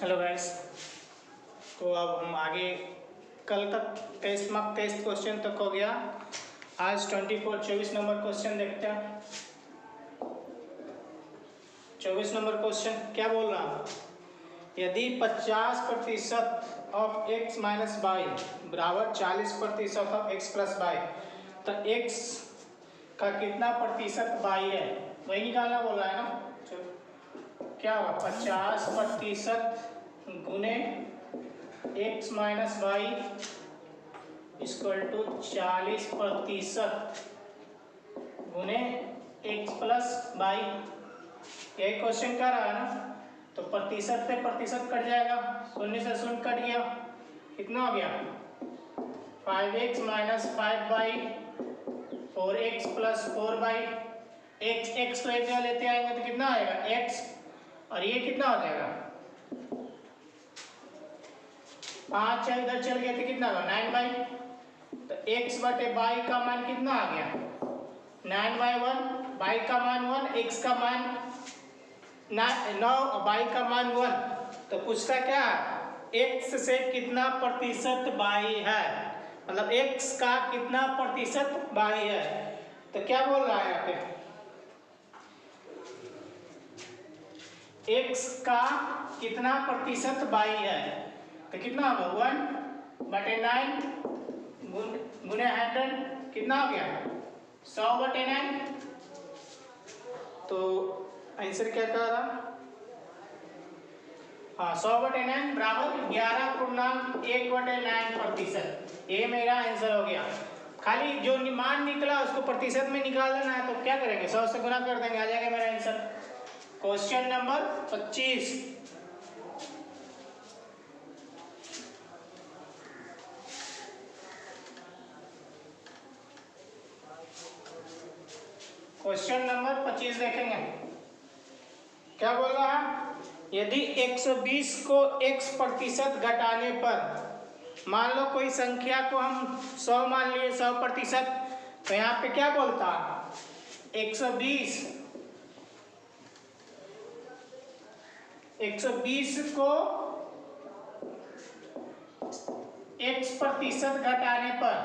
Hello guys. तो अब हम आगे कल तक टेस्ट क्वेश्चन तक हो गया। आज 24 नंबर क्वेश्चन देखते हैं। 24 नंबर क्वेश्चन क्या बोल रहा, यदि 50% ऑफ x माइनस वाई बराबर 40% ऑफ x प्लस वाई, तो x का कितना प्रतिशत वाई है, वही निकालना बोल रहा है ना। चलो क्या होगा, 50% गुने x minus y equal to 40% गुने x प्लस वाई। यही क्वेश्चन क्या रहा है ना। तो प्रतिशत पे प्रतिशत कट जाएगा, शून्य से शून्य कट गया, कितना हो गया 5x minus 5y 4x plus 4y। x को एक जगह लेते आएंगे तो कितना आएगा x, और ये कितना हो जाएगा 5 इधर चल गए थे, कितना होगा 9y। तो x बटे y का मान कितना आ गया 9/1, y का मान 1, x का मान 9, y का मान 1। तो पूछता क्या x से कितना प्रतिशत y है, मतलब x का कितना प्रतिशत y है। तो क्या बोल रहा है यहाँ पे, x का कितना प्रतिशत y है, तो कितना होगा 1/9 गुने 100, कितना हो गया 100/9। तो आंसर क्या कह रहा, हाँ 100/9 बराबर 11.1/9%। ये मेरा आंसर हो गया। खाली जो मान निकला उसको प्रतिशत में निकाल देना है, तो क्या करेंगे 100 से गुना कर देंगे, आ जाएगा मेरा answer. Question number 25। Question number 25 देखेंगे। क्या बोल रहा है, यदि 120 को x प्रतिशत घटाने पर, मान लो कोई संख्या को हम 100 मान लिए 100%, तो यहाँ पे क्या बोलता 120 को x प्रतिशत घटाने पर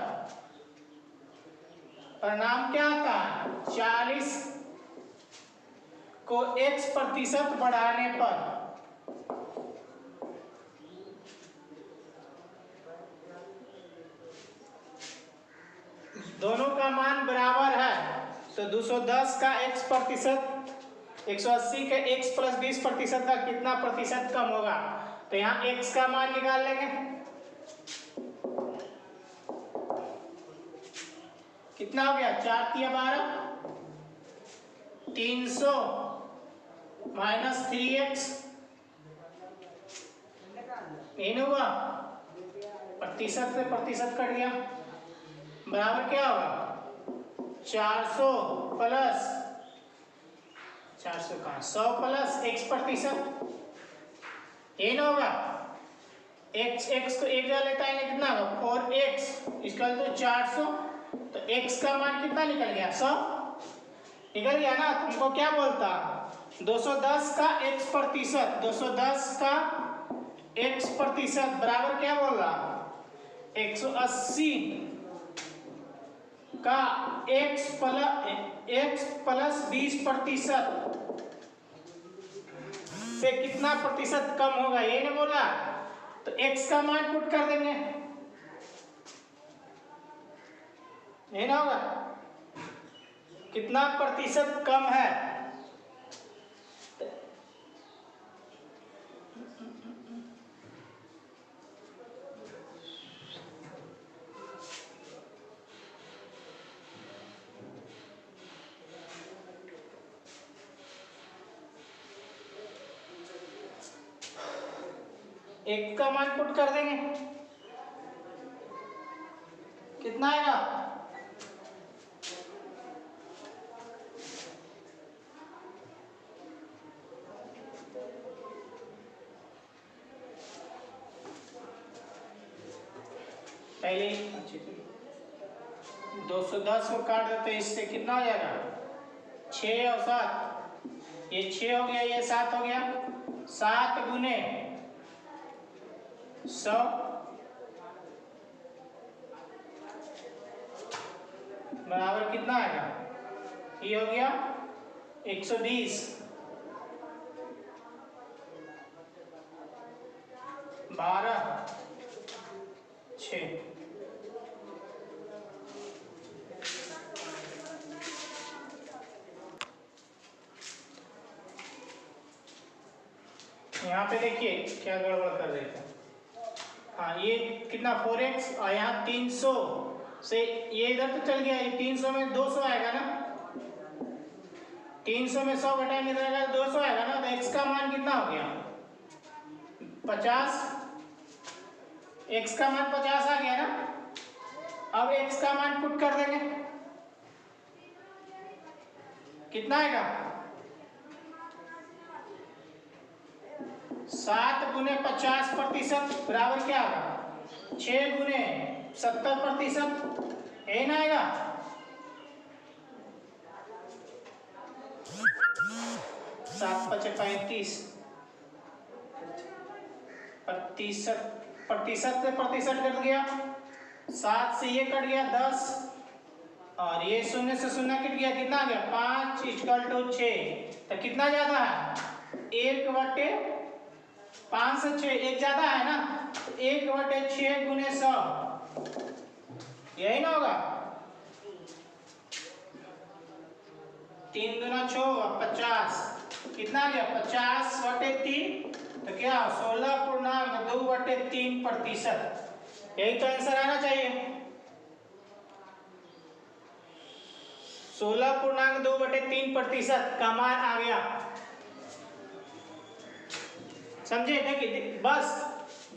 परिणाम क्या आता है 40 को x प्रतिशत बढ़ाने पर दोनों का मान बराबर है। तो 210 का x प्रतिशत 180 के x प्लस 20% का कितना प्रतिशत कम होगा। तो यहाँ x का मान निकाल लेंगे, कितना हो गया 4×12 300 माइनस 3x, नहीं होगा, प्रतिशत से प्रतिशत कट गया, बराबर क्या होगा 400 प्लस 400 का 100 प्लस x प्रतिशत, ये ना होगा x को एक जगह लेता है कितना होगा 4x इक्वल टू 400। तो x का मान कितना निकल गया 100 निकल गया ना। तुमको क्या बोलता 210 का x प्रतिशत, 210 का x प्रतिशत बराबर क्या बोल रहा 180 का x प्लस 20% से कितना प्रतिशत कम होगा, ये नहीं बोला। तो x का मान पुट कर देंगे, ये ना होगा कितना प्रतिशत कम है। एक का मान पुट कर देंगे, कितना आएगा पहले 210 को काट देते, इससे कितना हो जाएगा 6 और 7, ये 6 हो गया, ये 7 हो गया, 7 गुने 100 बराबर कितना आएगा, ये हो गया 120, 12, 6। यहाँ पे देखिए क्या गड़बड़ कर रहे थे। हाँ, ये कितना 4x और यहाँ 300 से ये इधर तो चल गया, ये 300 में 200 आएगा ना, 300 में 100 घटाएंगे तो आएगा 200 आएगा ना। तो x का मान कितना हो गया 50, x का मान 50 आ गया ना। अब x का मान पुट कर देंगे, कितना आएगा 7 गुने 50% बराबर क्या होगा 6 गुने 70%, यही ना आएगा। 7 × 5 = 35, प्रतिशत से प्रतिशत कट गया, 7 से ये कट गया 10 और ये 0 से 0 कट गया, कितना आ गया 5 = 6। तो कितना ज्यादा है 1/5 से 6, एक ज्यादा है ना, 1/6 गुने 100, यही ना होगा। 3 दूना 6 50, कितना आ गया 50/3, तो क्या 16.2/3%, यही तो आंसर आना चाहिए। 16.2/3% का मान आ गया, समझे। देखिए बस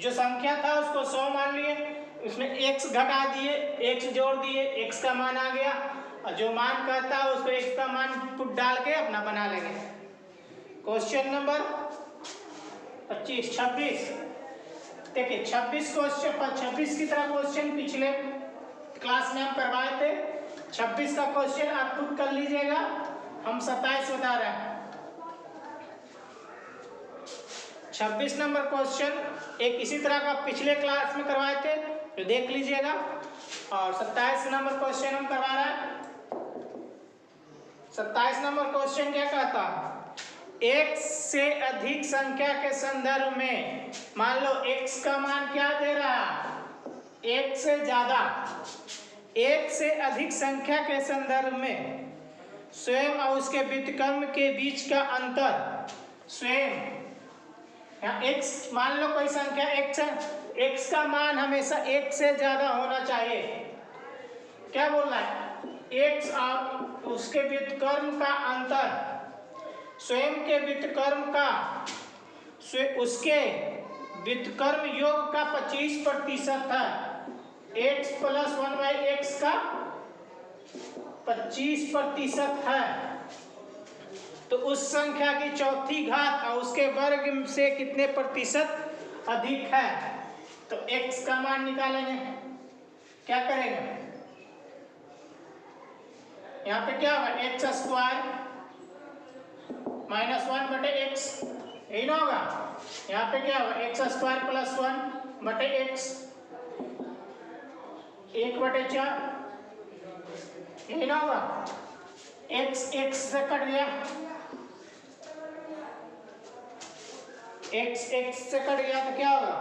जो संख्या था उसको 100 मान लिए, उसमें x घटा दिए, x जोड़ दिए, x का मान आ गया, और जो मान कहता है उसको x का मान पुट डाल के अपना बना लेंगे। क्वेश्चन नंबर 26 देखिए 26 की तरह क्वेश्चन पिछले क्लास में हम करवाए थे। 26 का क्वेश्चन आप पुट कर लीजिएगा, हम 27 बता रहे हैं। 26 नंबर क्वेश्चन एक इसी तरह का पिछले क्लास में करवाए थे, तो देख लीजिएगा। और 27 नंबर क्वेश्चन हम करवा रहे हैं। 27 नंबर क्वेश्चन क्या कहता है, एक से अधिक संख्या के संदर्भ में, मान लो x का मान क्या दे रहा है, एक से ज्यादा, एक से अधिक संख्या के संदर्भ में स्वयं और उसके व्युत्क्रम के बीच का अंतर, स्वयं यहाँ x मान लो कोई संख्या x का मान हमेशा एक से ज्यादा होना चाहिए। क्या बोल रहा है, x और उसके व्युत्क्रम का अंतर, स्वयं के व्युत्क्रम का उसके व्युत्क्रम योग का 25% है। x + 1/x का 25% है, तो उस संख्या की चौथी घात और उसके वर्ग से कितने प्रतिशत अधिक है। तो x का मान निकालेंगे, क्या करेंगे, यहाँ पे क्या होगा x² - 1/x, यही ना होगा। यहाँ पे क्या होगा x² + 1/x, 1/4, यही ना होगा। x से कट गया, x से कट गया तो क्या होगा,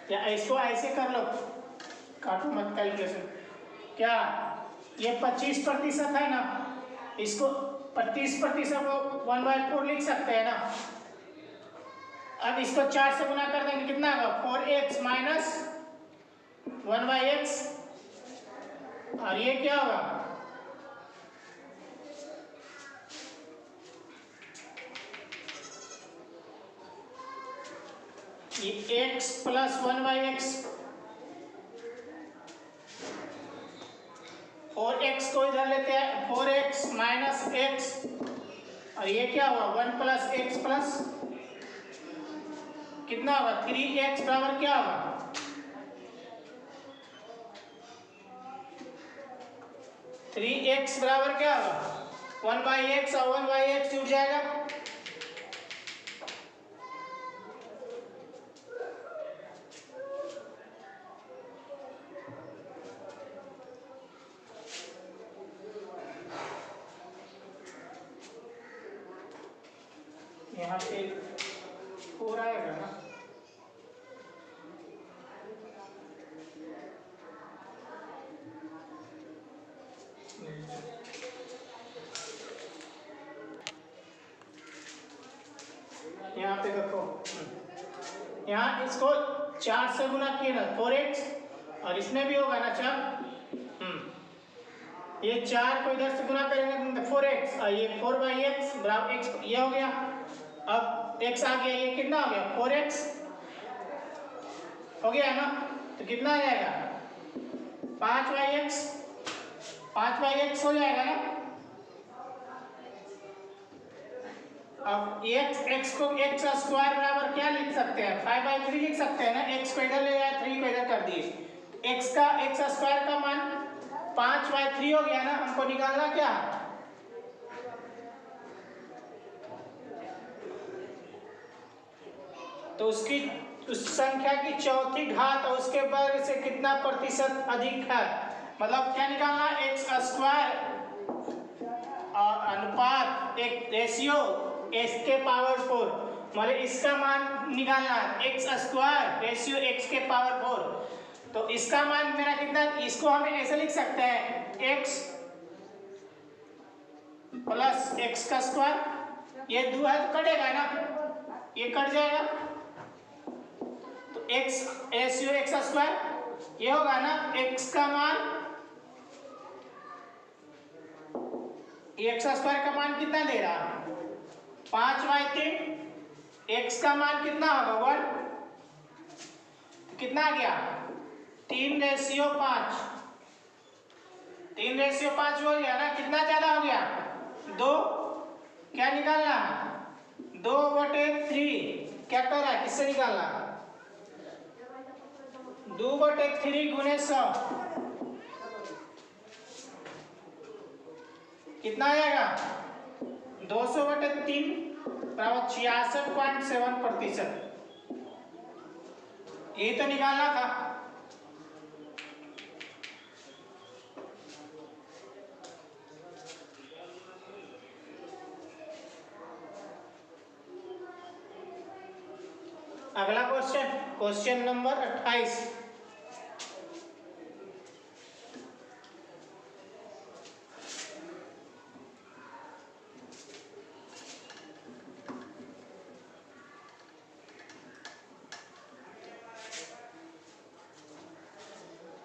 या इसको ऐसे कर लो, काटो मत कैलकुलेशन। क्या ये 25% है ना, इसको 25% को 1/4 लिख सकते हैं ना। अब इसको 4 से गुना कर देंगे, कितना होगा 4x - 1/x, और ये क्या होगा ये x + 1/x, 4x को इधर लेते हैं, 4x - x, और ये क्या हुआ 1 + x + कितना होगा 3x बराबर क्या होगा 3x बराबर क्या होगा 1/x और 1/x जुड़ जाएगा। यहाँ पे 4 आएगा ना, यहाँ पे देखो, यहाँ इसको 4 से गुना किया ना 4x, और इसमें भी होगा ना 4, ये 4 को इधर से गुना करेंगे तो 4x, और ये 4/x बराबर x, ये हो गया। अब x आ गया, ये कितना हो गया 4x हो गया ना, तो कितना आ जाएगा 5/x, 5/x हो जाएगा ना। अब x को x स्क्वायर बराबर क्या लिख सकते हैं 5/3 लिख सकते हैं ना, x को इधर ले जाए 3 को इधर कर दिए, x स्क्वायर का मान 5/3 हो गया ना। हमको निकालना क्या, तो उसकी उस संख्या की चौथी घात और उसके वर्ग से कितना प्रतिशत अधिक है, मतलब क्या निकालना x स्क्वायर और अनुपात एक रेशियो x के पावर 4, मतलब इसका मान निकालना है x स्क्वायर रेशियो x के पावर 4। तो इसका मान मेरा कितना, इसको हम ऐसे लिख सकते हैं x प्लस x का स्क्वायर, ये 2 है तो कटेगा ना, ये कट जाएगा, तो x रेशियो x स्क्वायर, ये होगा ना x का मान, x स्क्वायर का मान कितना दे रहा है 5/3, x का मान कितना होगा 1, कितना आ गया 3/5, 3/5 हो गया ना, कितना ज्यादा हो गया 2, क्या निकालना 2/3, क्या कर रहा है किससे निकालना 2/3 गुने 100, कितना आएगा 200/3 बराबर 66.7%, यही तो निकालना था। अगला question, question number 28।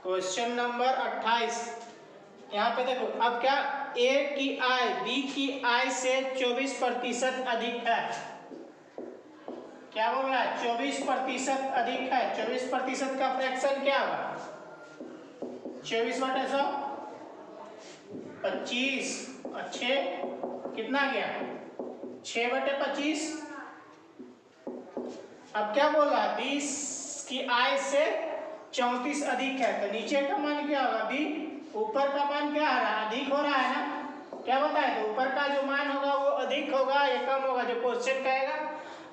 Question number 28, यहाँ पे देखो, अब क्या a की आय b की आय से 24% अधिक है, क्या बोल रहा है 24% अधिक है, 24% का फ्रैक्शन क्या होगा 24/100 25 और 6 कितना गया 6/25। अब क्या बोल रहा है 20 की आय से 34 अधिक है, तो नीचे का मान क्या होगा b, ऊपर का मान क्या आ रहा है अधिक हो रहा है ना, क्या बताए, तो ऊपर का जो मान होगा वो अधिक होगा या कम होगा जो क्वेश्चन कहेगा,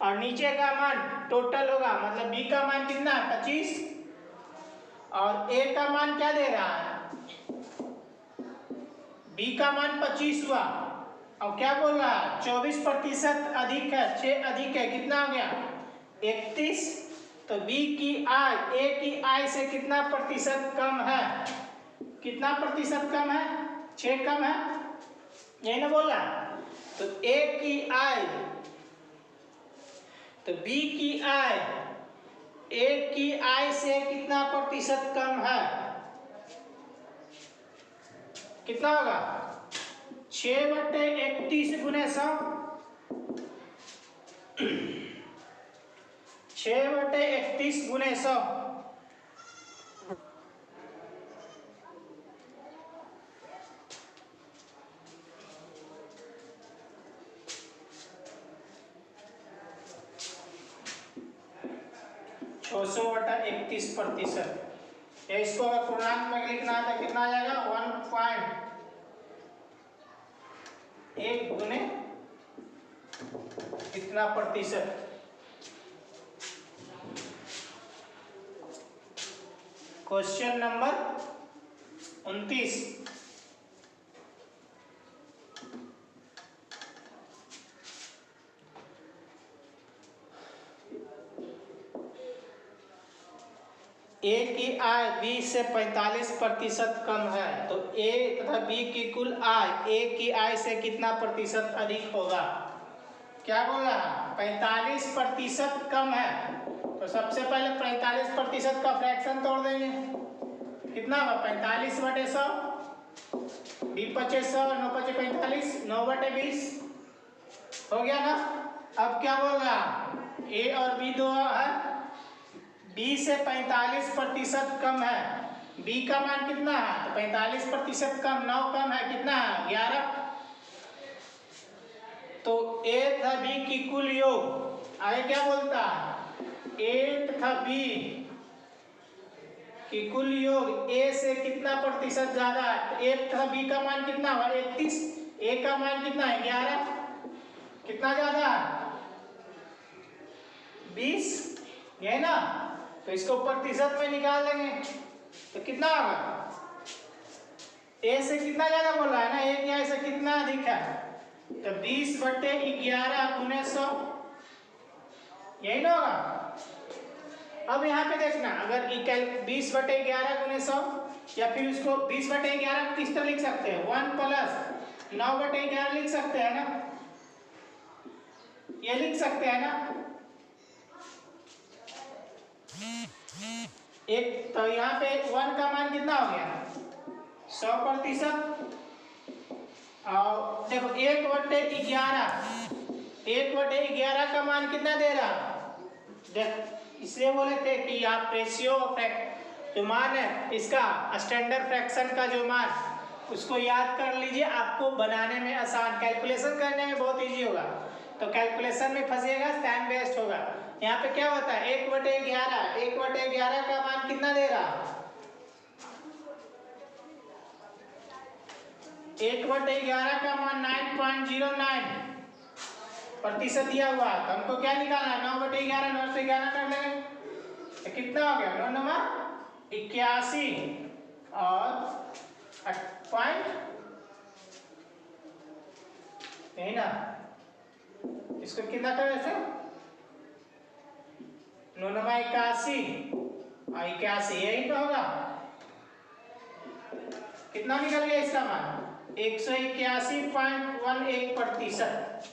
और नीचे का मान टोटल होगा, मतलब b का मान कितना है 25 और a का मान क्या दे रहा है, b का मान 25 हुआ, और क्या बोल रहा है 24% अधिक है, 6 अधिक है, कितना हो गया 31, तो b की आय a की आय से कितना प्रतिशत कम है, कितना प्रतिशत कम है 6 कम है, यही ना बोल रहा, तो a की आय, तो b की आय a की आय से कितना प्रतिशत कम है, कितना होगा 6/31 गुने 100, 6/31 गुने 100, 600/31%। या इसको अगर पूर्णांक में लिखना है तो कितना आ जाएगा 1.1 गुने कितना प्रतिशत। Question number 29। ए की आय बी से 45% कम है तो ए तथा बी की कुल आय ए की आय से कितना प्रतिशत अधिक होगा। क्या बोल रहा है 45% कम है तो सबसे पहले 45% का फ्रैक्शन तोड़ देंगे। कितना होगा 45/100, बी 2500, 9 × 5 = 45, 9/20 हो गया ना। अब क्या बोल रहा ए और बी दो है, बी से 45% कम है, बी का मान कितना है तो 45% कम 9 कम है कितना है 11। तो ए तथा बी की कुल योग आगे क्या बोलता है ए तथा बी की कुल योग ए से कितना प्रतिशत ज्यादा है। तो ए तथा बी का मान कितना हुआ 31, ए का मान कितना है 11, कितना ज्यादा है 20, यही ना। तो इसको प्रतिशत में निकाल देंगे तो कितना होगा ए से कितना ज्यादा बोल रहा है ना, ए की आय से कितना अधिक है तो 20/11 गुने 100, यही ना होगा। अब यहाँ पे देखना अगर 20/11 गुने 100 या फिर उसको 20/11 किस तरह लिख सकते हैं 1 + 9/11 लिख सकते हैं ना, ये लिख सकते हैं ना। एक तो यहाँ पे 1 का मान कितना हो गया 100%। और देखो 1/11 का मान कितना दे रहा देख, इसलिए बोले थे कि आप रेशियो जो मान है इसका स्टैंडर्ड फ्रैक्शन का जो मान उसको याद कर लीजिए, आपको बनाने में आसान, कैलकुलेशन करने में बहुत इजी होगा। तो कैलकुलेशन में फंसिएगा टाइम वेस्ट होगा। यहाँ पे क्या होता है 1/11 का मान कितना दे रहा 1/11 का मान 9.09% दिया हुआ है। तो हमको क्या निकालना है 9/11, 9 से 11 कर लेंगे तो कितना हो गया 9 × 81 और 8 पॉइंट नहीं ना, इसको कितना कर ऐसे 9 × 81 और 81 यही तो होगा। कितना निकल गया इसका मान 181.18%।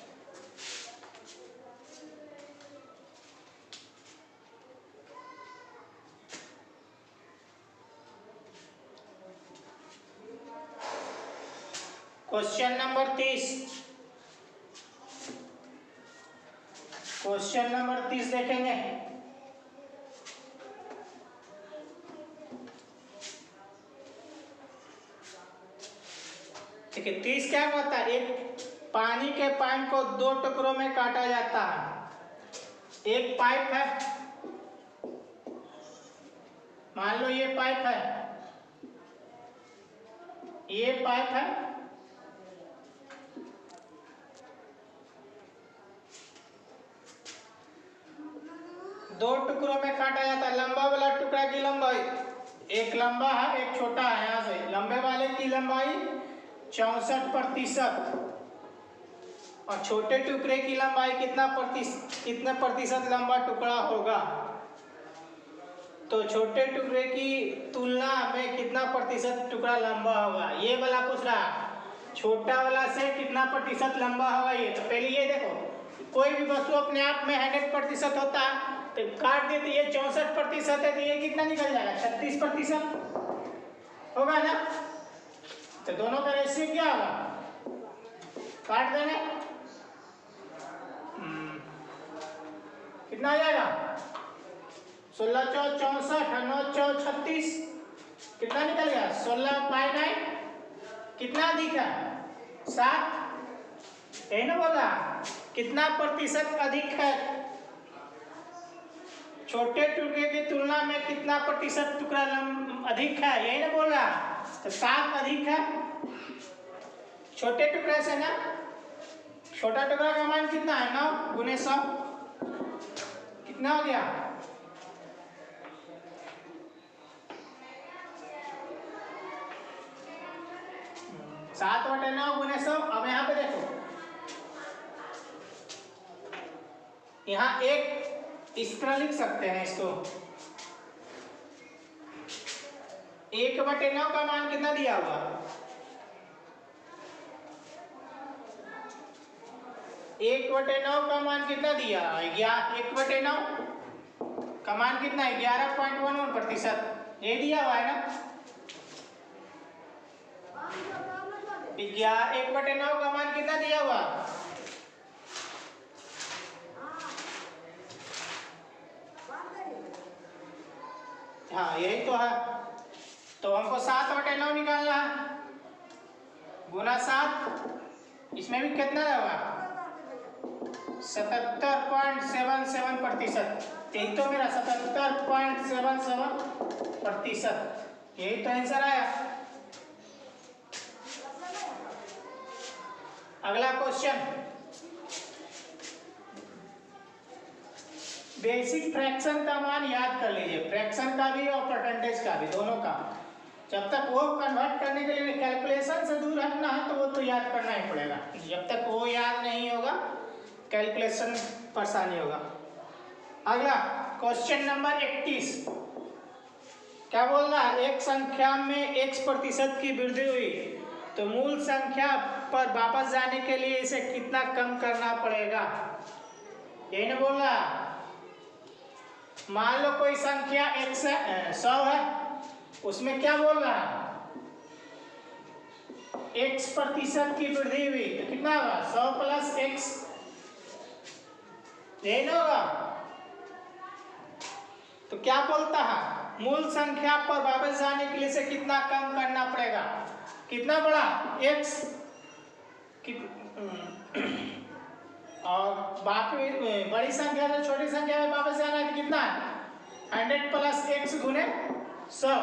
Question number 30। क्वेश्चन नंबर 30 देखेंगे। ठीक है 30 क्या होता है एक पानी के पाइप को 2 टुकड़ों में काटा जाता है। एक पाइप है, मान लो ये पाइप है, ये पाइप है, दो टुकड़ों में काटा जाता है। लंबा वाला टुकड़ा की लंबाई एक लंबा है एक छोटा है, यहाँ से लंबे वाले की लंबाई 64% और छोटे टुकड़े की लंबाई कितने प्रतिशत लंबा टुकड़ा होगा। तो छोटे टुकड़े की तुलना में कितना प्रतिशत टुकड़ा लंबा होगा, ये वाला पूछ रहा है। छोटा वाला से कितना प्रतिशत लंबा होगा ये। तो पहले ये देखो कोई भी वस्तु अपने आप में 100% होता है तो काट देते ये 64% है तो ये कितना निकल जाएगा 36% होगा ना। तो दोनों का रेशियो क्या होगा काट देंगे कितना आ जाएगा 16 × 4 = 64 और 9 × 4 = 36, कितना निकल गया 16/9। कितना अधिक है 7, यही ना बोला कितना प्रतिशत अधिक है छोटे टुकड़े की तुलना में कितना प्रतिशत टुकड़ा अधिक है, यही ना बोल रहा। तो 7 अधिक है छोटे टुकड़े से ना। छोटा टुकड़ा का मान कितना है, 9 गुने 100 कितना हो गया, 7/9 गुने 100। अब यहाँ पे देखो, यहाँ एक इस तरह लिख सकते हैं इसको, 1/9 का मान कितना दिया हुआ, 1/9 का मान कितना दिया, 1/9 का मान कितना है, 11.11%, ये दिया हुआ है ना। 1/9 का मान कितना दिया हुआ, हाँ यही तो है। तो हमको 7/9 निकालना है, गुना 7, इसमें भी कितना होगा, 77.77%। यही तो मेरा 77.77%, यही तो आंसर आया। अगला क्वेश्चन, बेसिक फ्रैक्शन का मान याद कर लीजिए, फ्रैक्शन का भी और परसेंटेज का भी, दोनों का। जब तक वो कन्वर्ट करने के लिए कैलकुलेशन से दूर हटना है तो वो तो याद करना ही पड़ेगा, जब तक वो याद नहीं होगा कैलकुलेशन परेशानी होगा। अगला क्वेश्चन नंबर 31, क्या बोल रहा है, एक संख्या में x% की वृद्धि हुई तो मूल संख्या पर वापस जाने के लिए इसे कितना कम करना पड़ेगा, यही ना बोल रहा। मान लो कोई संख्या 100 है, उसमें क्या बोल रहा है, x% की वृद्धि हुई तो कितना होगा, 100 प्लस x, यही ना होगा। तो क्या बोलता है, मूल संख्या पर वापस जाने के लिए इसे कितना कम करना पड़ेगा, कितना बड़ा x और बाकी बड़ी संख्या से छोटी संख्या में वापस जाना है तो कितना है, 100 प्लस x गुने 100,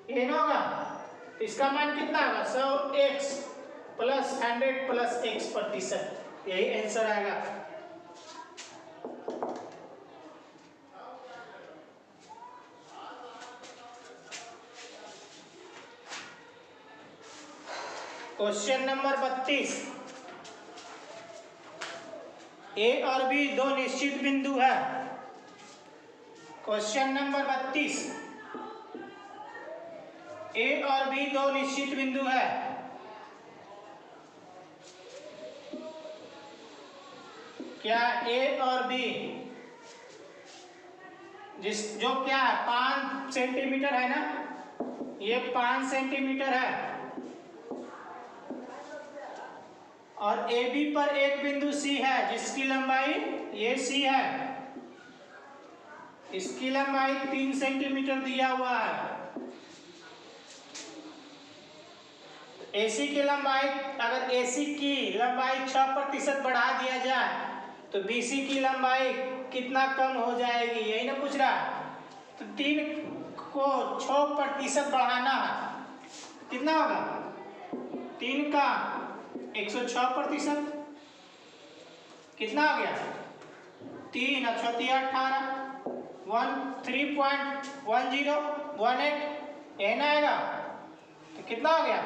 ये ना होगा। तो इसका मान कितना होगा, 100x प्लस 100 प्लस x%, यही आंसर आएगा। क्वेश्चन नंबर 32, ए और बी दो निश्चित बिंदु है। क्वेश्चन नंबर 32, ए और बी दो निश्चित बिंदु है, क्या ए और बी जो क्या है 5 सेंटीमीटर है ना, ये 5 सेंटीमीटर है, और ए बी पर एक बिंदु सी है जिसकी लंबाई ये सी है, इसकी लंबाई 3 सेंटीमीटर दिया हुआ है। AC की लंबाई, अगर AC की लंबाई 6% बढ़ा दिया जाए तो BC की लंबाई कितना कम हो जाएगी, यही ना पूछ रहा। तो 3 को 6% बढ़ाना है, कितना होगा, 3 का 106%, कितना हो गया, 3 और 6 18, 3.1018, यही ना आएगा। तो कितना हो गया,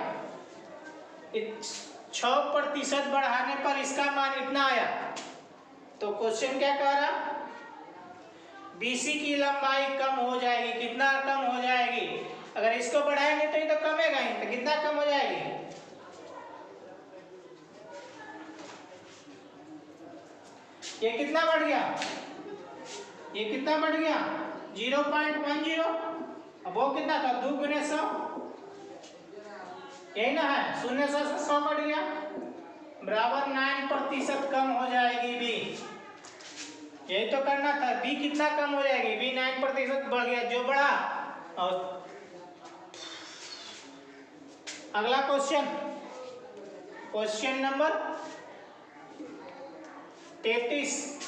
6% बढ़ाने पर इसका मान इतना आया। तो क्वेश्चन क्या कह रहा, BC की लंबाई कम हो जाएगी, कितना कम हो जाएगी, अगर इसको बढ़ाएंगे तो ये तो कमेगा ही, तो कितना कम हो जाएगी, ये कितना बढ़ गया, ये कितना बढ़ गया 0.10, अब वो कितना था 2 गुने 100, यही ना है, 0 से 100 बढ़ गया, बराबर 9% कम हो जाएगी बी, यही तो करना था। बी कितना कम हो जाएगी, बी 9% बढ़ गया, जो बढ़ा। और अगला question, question number 33,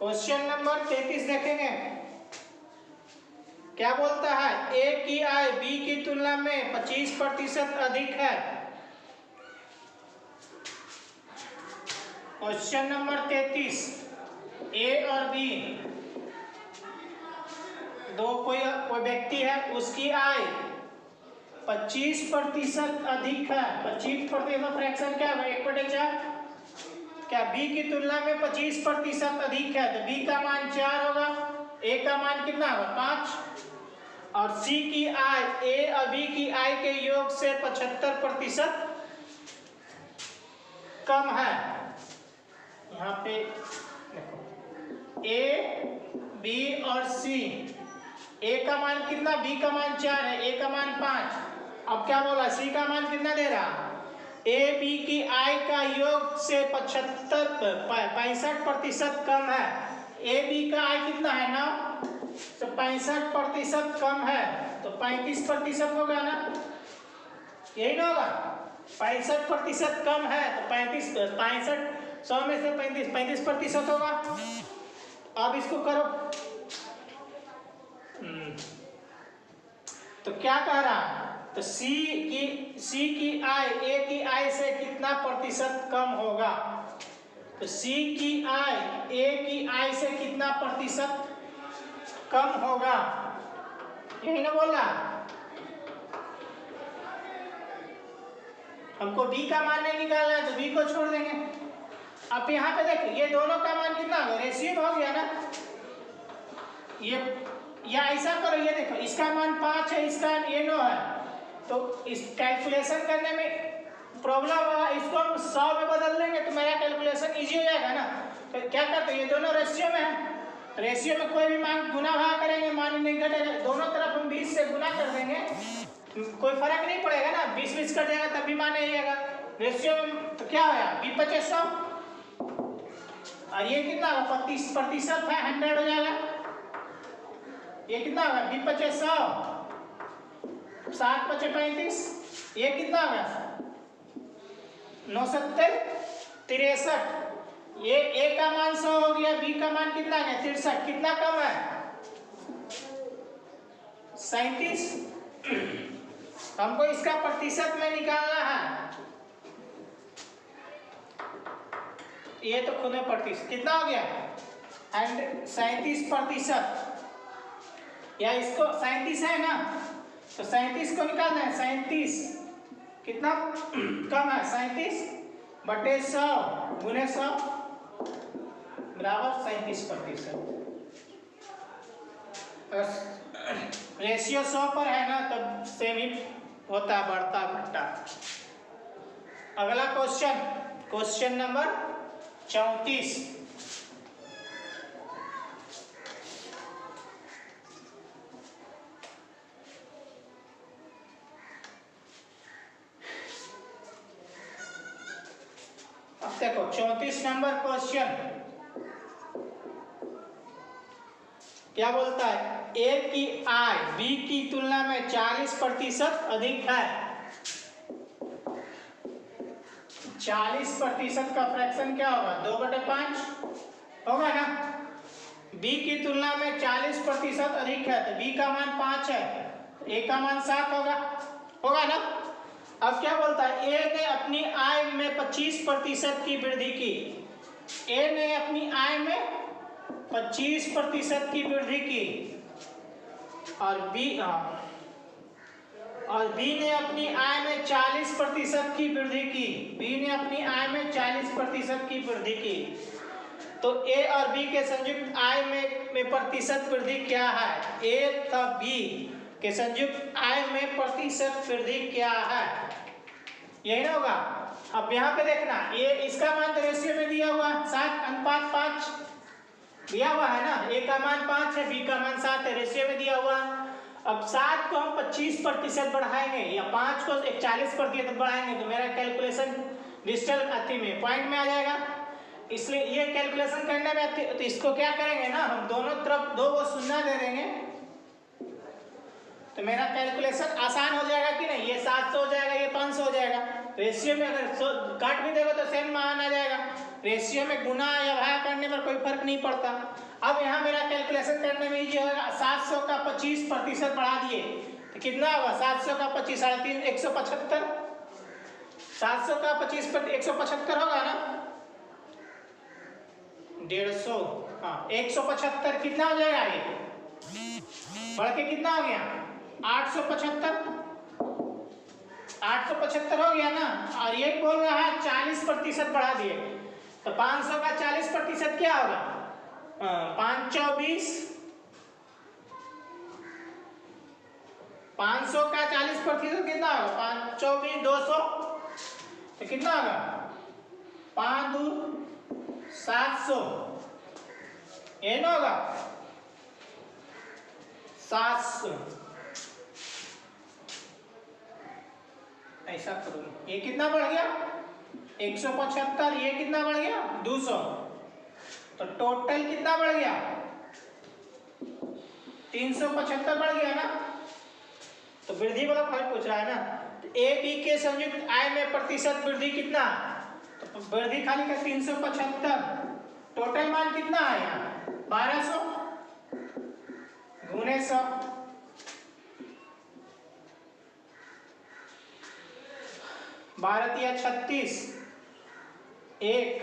question number 33 देखेंगे। क्या बोलता है, ए की आय बी की तुलना में 25% अधिक है। क्वेश्चन नंबर 33, ए और बी दो कोई व्यक्ति है, उसकी आय 25% अधिक है। 25% फ्रैक्शन क्या है, 1/4। क्या बी की तुलना में 25% अधिक है, तो बी का मान 4 होगा, ए का मान कितना होगा 5। और सी की आय ए और बी की आय के योग से 75% कम है। यहाँ पे देखो, ए बी और सी, ए का मान कितना, बी का मान 4 है, ए का मान 5। अब क्या बोला, सी का मान कितना दे रहा, ए बी की आय का योग से 65% कम है। ए बी का आय कितना है 9, तो 65% कम है, तो 35% होगा ना, यही ना होगा। 65% कम है तो 65 100 में से 35% होगा। अब इसको करो, तो क्या कह रहा, तो सी की आय ए की आय से कितना प्रतिशत कम होगा। तो सी की आय ए की आय से कितना प्रतिशत कम होगा, यही ना बोल रहा। हमको बी का मान नहीं निकालना है, तो बी को छोड़ देंगे। अब यहाँ पे देखो, ये दोनों का मान कितना होगा, रेशियो हो गया ना। ये या ऐसा करो, ये देखो, इसका मान 5 है, इसका ये 9 है, तो इस कैलकुलेशन करने में प्रॉब्लम होगा। इसको हम 100 में बदल देंगे तो मेरा कैलकुलेशन इजी हो जाएगा ना। तो क्या करते हैं, ये दोनों रेशियो में है, रेशियो में कोई भी मान गुना भाग करेंगे, मान नहीं घटेगा, दोनों तरफ हम 20 से गुना कर देंगे, कोई फर्क नहीं पड़ेगा ना। 20 कट जाएगा तब भी मान नहीं आएगा रेशियो में। तो क्या होगा, 20/100, और ये कितना होगा 35% है, 100 हो जाएगा। ये कितना होगा 20/100, 7×5 = 35, ये कितना होगा 9×7=63। ये ए का मान 100 हो गया, बी का मान कितना है 63, कितना कम है 37। हमको इसका प्रतिशत में निकालना है, ये तो खुद में प्रतिशत कितना हो गया 37%, या इसको 37 है ना, तो 37 को निकालना है। 37 कितना कम है, 37/100 × 100 बराबर 37%। रेशियो 100 पर है ना, तब सेम ही होता, बढ़ता घटता। अगला क्वेश्चन, क्वेश्चन नंबर 34। अब देखो 34 नंबर क्वेश्चन क्या बोलता है, ए की आय बी की तुलना में 40% अधिक है। 40% का फ्रैक्शन क्या होगा, 2/5 होगा ना। बी की तुलना में 40% अधिक है, तो बी का मान 5 है, ए का मान 7 होगा ना। अब क्या बोलता है, ए ने अपनी आय में 25% की वृद्धि की। ए ने अपनी आय में 25% की वृद्धि की, और बी ने अपनी आय में 40% की वृद्धि की। बी ने अपनी आय में 40% की वृद्धि की, तो ए और बी के संयुक्त आय में प्रतिशत वृद्धि क्या है। ए तथा बी के संयुक्त आय में प्रतिशत वृद्धि क्या है, यही ना होगा। अब यहाँ पे देखना, ये इसका मान तो रेशियो में दिया हुआ 7:5 दिया हुआ है ना। ए का मान 5 है, बी का मान 7 है, रेशियो में दिया हुआ। अब 7 को हम 25% बढ़ाएंगे, या 5 को 40% बढ़ाएंगे, तो मेरा कैलकुलेशन डिजिटल अति में पॉइंट में आ जाएगा। इसलिए ये कैलकुलेशन करने में तो इसको क्या करेंगे ना, हम दोनों तरफ 2 को शून्य दे देंगे, तो मेरा कैलकुलेशन आसान हो जाएगा कि नहीं। ये 700 हो जाएगा, ये 500 हो जाएगा। रेशियो में अगर काट भी देगा तो सेम मान आ जाएगा। रेशियो में गुना या भाग करने पर कोई फर्क नहीं पड़ता। अब यहाँ मेरा कैलकुलेशन करने में ये होगा 700 का 25% बढ़ा दिए तो कितना होगा 700 का 25 3.5 175। 700 का 25 पर 175 होगा ना 150। हाँ 175 कितना हो जाएगा ये बढ़ के कितना हो गया 875। 875 हो गया ना। और ये बोल रहा है 40% बढ़ा दिए तो 500 का 40% क्या होगा 524। 500 का 40% कितना होगा 524 200 तो कितना होगा 5 2 700 ये ना होगा 700। ऐसा करो ये कितना बढ़ गया 175 ये कितना बढ़ गया 200 तो टोटल कितना बढ़ गया 375 बढ़ गया ना। तो वृद्धि वाला फल पूछ रहा है ना। तो ए बी के संयुक्त आय में प्रतिशत वृद्धि कितना तो वृद्धि खाली का 375 टोटल मान कितना है यहाँ 1200 गुने 100 12 36 1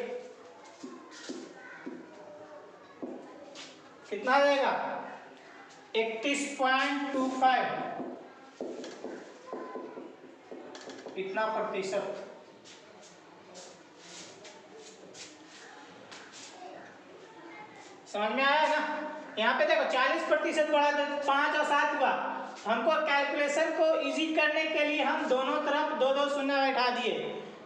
कितना आ जाएगा 31.25 कितना प्रतिशत। समझ में आया ना। यहाँ पे देखो 40% बढ़ा दो 5 और 7 हुआ। हमको कैलकुलेशन को इजी करने के लिए हम दोनों तरफ 2 शून्य बैठा दिए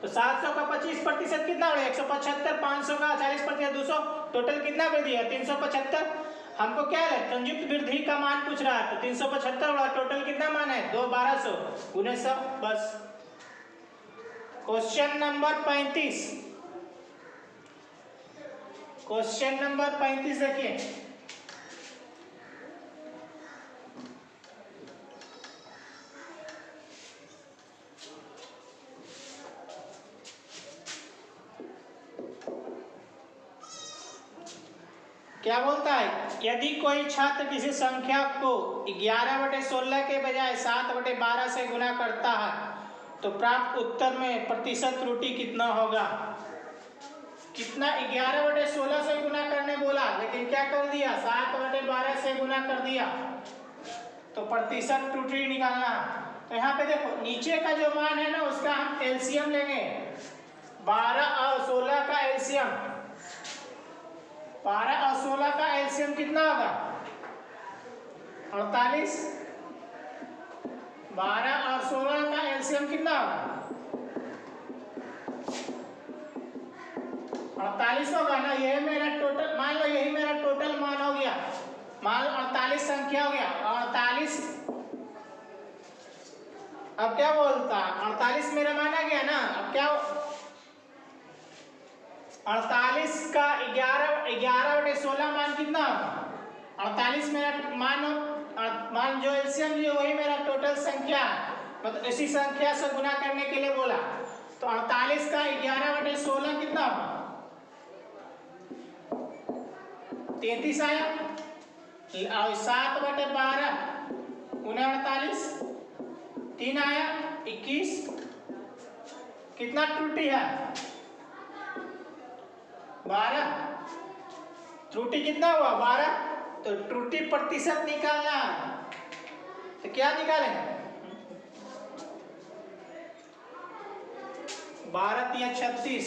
तो 700 का 25% कितना बढ़ेगा 175। 500 का 40% 200 टोटल कितना वृद्धि है 375। हमको क्या है संयुक्त वृद्धि का मान पूछ रहा है तो 375 बड़ा टोटल कितना मान है 1200 गुने 100 बस। क्वेश्चन नंबर 35 क्वेश्चन नंबर 35 देखिए क्या बोलता है यदि कोई छात्र किसी संख्या को 11/16 के बजाय 7/12 से गुना करता है तो प्राप्त उत्तर में प्रतिशत त्रुटि कितना होगा। कितना 11/16 से गुना करने बोला लेकिन क्या कर दिया 7/12 से गुना कर दिया तो प्रतिशत त्रुटि निकालना। तो यहाँ पे देखो नीचे का जो मान है ना उसका हम एलसीएम लेंगे 12 और 16 का एलसीएम 12 और 16 का एलसीएम कितना होगा 48। 12 और 16 का एलसीएम कितना होगा 48 होगा ना। यही मेरा टोटल मान लो यही मेरा टोटल मान हो गया। मान लो 48 संख्या हो गया 48। अब क्या बोलता 48 मेरा माना गया ना। अब क्या 48 का 11/16 मान कितना होगा 48 मेरा मान जो एलसीएम लिया वही मेरा टोटल संख्या मतलब इसी संख्या से गुना करने के लिए बोला तो 48 का 11/16 कितना होगा 33 आया और 7/12 49 3 आया 21 कितना त्रुटि है 12 त्रुटि कितना हुआ 12 तो त्रुटि प्रतिशत निकालना तो क्या निकालेंगे 12 या 36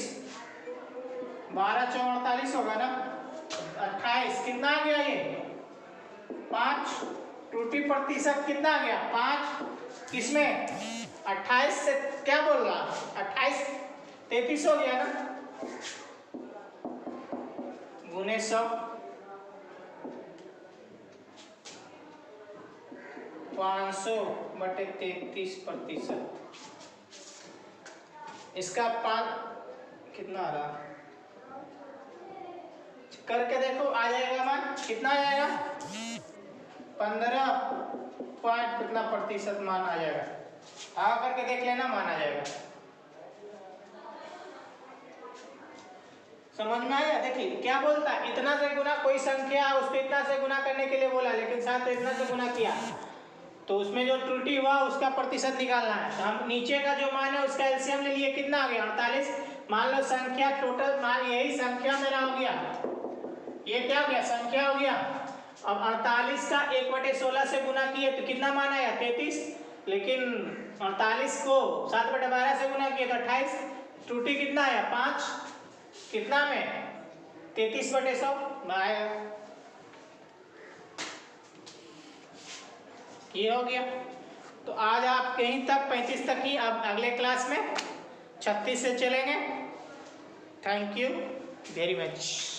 12 4 48 होगा ना 28 कितना आ गया ये 5 त्रुटि प्रतिशत कितना आ गया 5 किसमें 28 से क्या बोल रहा 28 33 हो गया ना गुने 100 500/33%। इसका कितना आ रहा करके देखो आ जाएगा मान कितना आ जाएगा 15 पॉइंट कितना प्रतिशत मान आ जाएगा। हाँ करके देख लेना मान आ जाएगा। समझ में आया? देखिए क्या बोलता है, इतना से गुना कोई संख्या उसको इतना से गुना करने के लिए बोला, लेकिन साथ इतना से गुना किया तो उसमें जो त्रुटि हुआ उसका प्रतिशत निकालना है। तो हम नीचे का जो मान है उसका एलसीएम ले लिए, कितना आ गया 48। मान लो संख्या टोटल मान यही संख्या मेरा हो गया, ये क्या हो गया संख्या हो गया। अब 48 का 1/16 से गुना किए तो कितना मान आया 33, लेकिन 48 को 7/12 से गुना किए तो 28, त्रुटि कितना आया 5, कितना में 33/100 आया। ये हो गया। तो आज आप कहीं तक 35 तक ही, अब अगले क्लास में 36 से चलेंगे। Thank you very much.